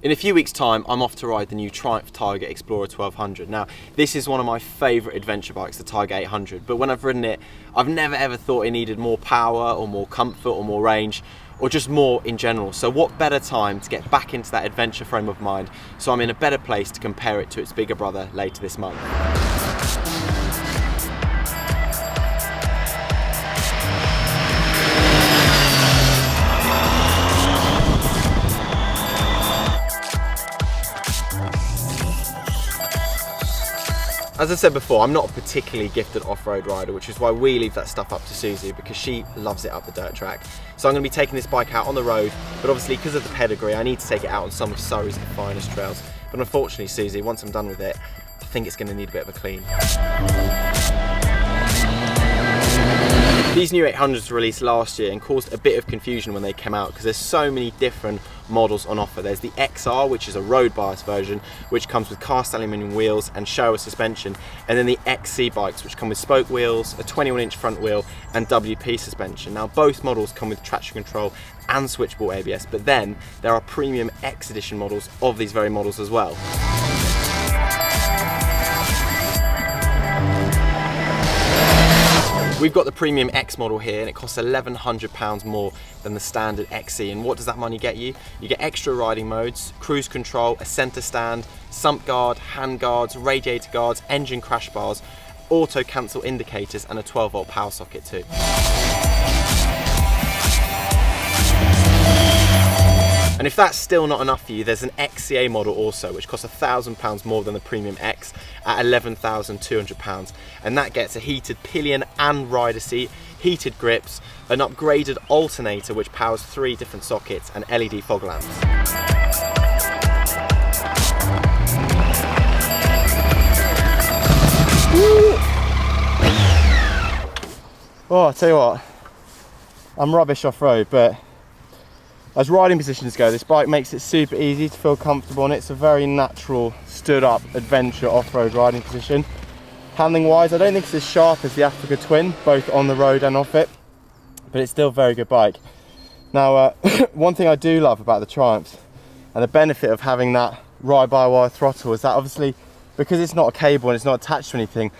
In a few weeks' time, I'm off to ride the new Triumph Tiger Explorer 1200. Now, this is one of my favourite adventure bikes, the Tiger 800, but when I've ridden it, I've never ever thought it needed more power or more comfort or more range, or just more in general. So what better time to get back into that adventure frame of mind, so I'm in a better place to compare it to its bigger brother later this month. As I said before, I'm not a particularly gifted off-road rider, which is why we leave that stuff up to Susie, because she loves it up the dirt track. So I'm going to be taking this bike out on the road, but obviously because of the pedigree, I need to take it out on some of Surrey's finest trails. But unfortunately, Susie, once I'm done with it, I think it's going to need a bit of a clean. These new 800s were released last year and caused a bit of confusion when they came out because there's so many different models on offer. There's the XR, which is a road bias version, which comes with cast aluminium wheels and Showa suspension, and then the XC bikes, which come with spoke wheels, a 21-inch front wheel, and WP suspension. Now, both models come with traction control and switchable ABS, but then there are premium X edition models of these very models as well. We've got the premium X model here, and it costs £1,100 more than the standard XC. And what does that money get you? You get extra riding modes, cruise control, a centre stand, sump guard, hand guards, radiator guards, engine crash bars, auto cancel indicators, and a 12-volt power socket too. And if that's still not enough for you, there's an XCA model also, which costs £1,000 more than the Premium X at £11,200. And that gets a heated pillion and rider seat, heated grips, an upgraded alternator which powers 3 different sockets, and LED fog lamps. Woo! Oh, I'll tell you what, I'm rubbish off-road, but as riding positions go, this bike makes it super easy to feel comfortable, and it's a very natural, stood-up adventure off-road riding position. Handling-wise, I don't think it's as sharp as the Africa Twin, both on the road and off it, but it's still a very good bike. Now, one thing I do love about the Triumphs, and the benefit of having that ride-by-wire throttle, is that obviously, because it's not a cable and it's not attached to anything,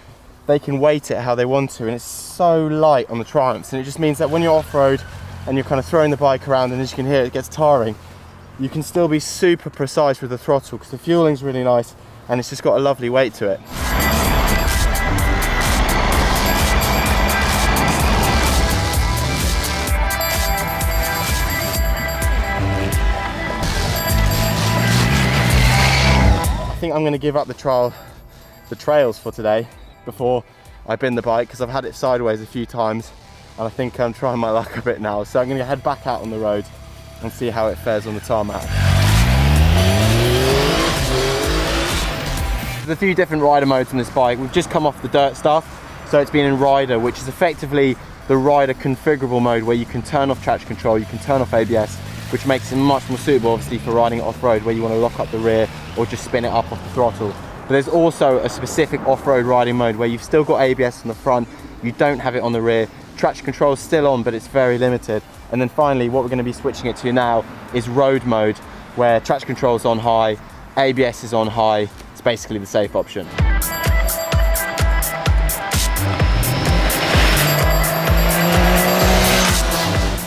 they can weight it how they want to, and it's so light on the Triumphs, and it just means that when you're off-road, and you're kind of throwing the bike around, and as you can hear, it gets tiring, you can still be super precise with the throttle because the fueling's really nice and it's just got a lovely weight to it. I think I'm going to give up the trails for today before I bin the bike, because I've had it sideways a few times. And I think I'm trying my luck a bit now. So I'm going to head back out on the road and see how it fares on the tarmac. There's a few different rider modes on this bike. We've just come off the dirt stuff. So it's been in rider, which is effectively the rider configurable mode where you can turn off traction control, you can turn off ABS, which makes it much more suitable obviously for riding off-road where you want to lock up the rear or just spin it up off the throttle. But there's also a specific off-road riding mode where you've still got ABS on the front, you don't have it on the rear. Traction control is still on, but it's very limited. And then finally, what we're going to be switching it to now is road mode, where traction control is on high, ABS is on high. It's basically the safe option.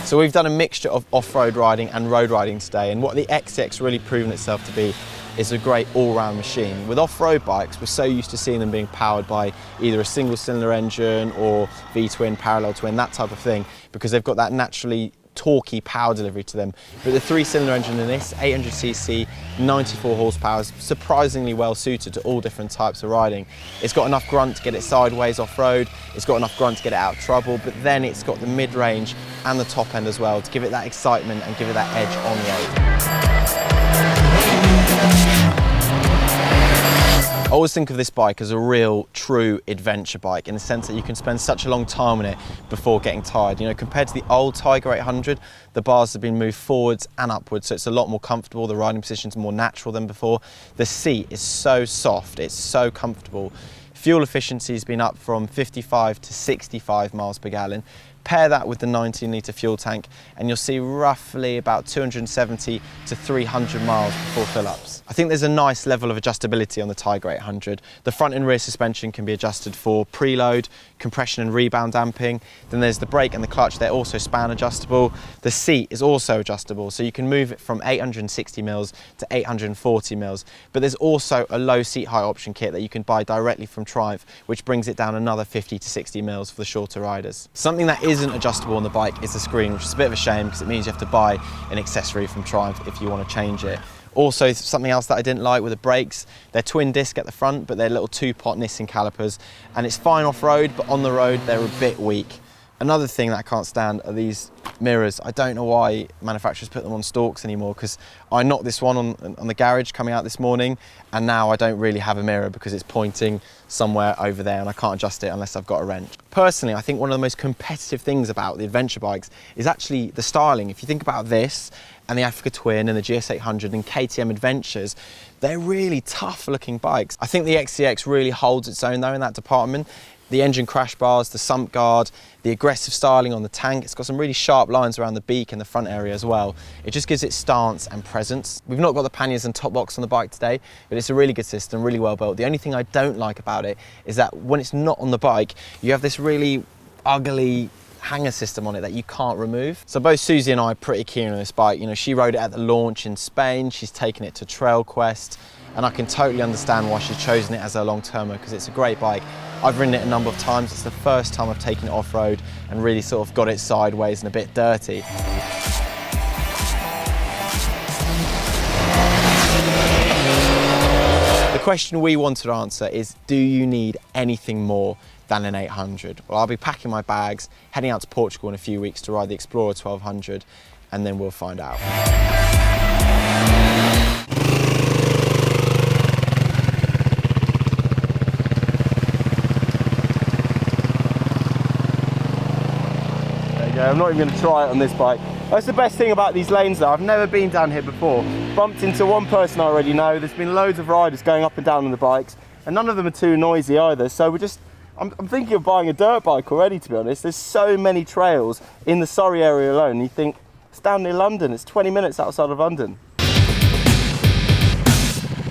So we've done a mixture of off-road riding and road riding today, and what the XCX really proven itself to be is a great all-round machine. With off-road bikes, we're so used to seeing them being powered by either a single-cylinder engine or V-twin, parallel twin, that type of thing, because they've got that naturally torquey power delivery to them. But the 3-cylinder engine in this, 800cc, 94 horsepower, is surprisingly well suited to all different types of riding. It's got enough grunt to get it sideways off-road, it's got enough grunt to get it out of trouble, but then it's got the mid-range and the top end as well to give it that excitement and give it that edge on road. I always think of this bike as a real, true adventure bike in the sense that you can spend such a long time on it before getting tired. You know, compared to the old Tiger 800, the bars have been moved forwards and upwards, so it's a lot more comfortable. The riding position's more natural than before. The seat is so soft, it's so comfortable. Fuel efficiency has been up from 55 to 65 miles per gallon. Pair that with the 19-litre fuel tank and you'll see roughly about 270 to 300 miles before fill-ups. I think there's a nice level of adjustability on the Tiger 800. The front and rear suspension can be adjusted for preload, compression and rebound damping. Then there's the brake and the clutch, they're also span adjustable. The seat is also adjustable, so you can move it from 860 mils to 840 mils. But there's also a low seat height option kit that you can buy directly from Triumph, which brings it down another 50 to 60 mils for the shorter riders. Something that isn't adjustable on the bike is the screen, which is a bit of a shame because it means you have to buy an accessory from Triumph if you want to change it. Also, something else that I didn't like were the brakes. They're twin disc at the front, but they're little 2-pot Nissin calipers, and it's fine off-road, but on the road they're a bit weak. Another thing that I can't stand are these mirrors. I don't know why manufacturers put them on stalks anymore, because I knocked this one on the garage coming out this morning, and now I don't really have a mirror because it's pointing somewhere over there and I can't adjust it unless I've got a wrench. Personally, I think one of the most competitive things about the adventure bikes is actually the styling. If you think about this and the Africa Twin and the GS800 and KTM Adventures, they're really tough looking bikes. I think the XCX really holds its own though in that department. The engine crash bars, the sump guard, the aggressive styling on the tank. It's got some really sharp lines around the beak and the front area as well. It just gives it stance and presence. We've not got the panniers and top box on the bike today, but it's a really good system, really well built. The only thing I don't like about it is that when it's not on the bike, you have this really ugly hanger system on it that you can't remove. So both Susie and I are pretty keen on this bike. You know, she rode it at the launch in Spain, she's taken it to Trail Quest, and I can totally understand why she's chosen it as her long-termer because it's a great bike. I've ridden it a number of times. It's the first time I've taken it off-road and really sort of got it sideways and a bit dirty. The question we wanted to answer is, do you need anything more than an 800? Well, I'll be packing my bags, heading out to Portugal in a few weeks to ride the Explorer 1200, and then we'll find out. I'm not even going to try it on this bike. That's the best thing about these lanes though. I've never been down here before. Bumped into one person I already know. There's been loads of riders going up and down on the bikes, and none of them are too noisy either. So I'm thinking of buying a dirt bike already, to be honest. There's so many trails in the Surrey area alone. You think, it's down near London. It's 20 minutes outside of London.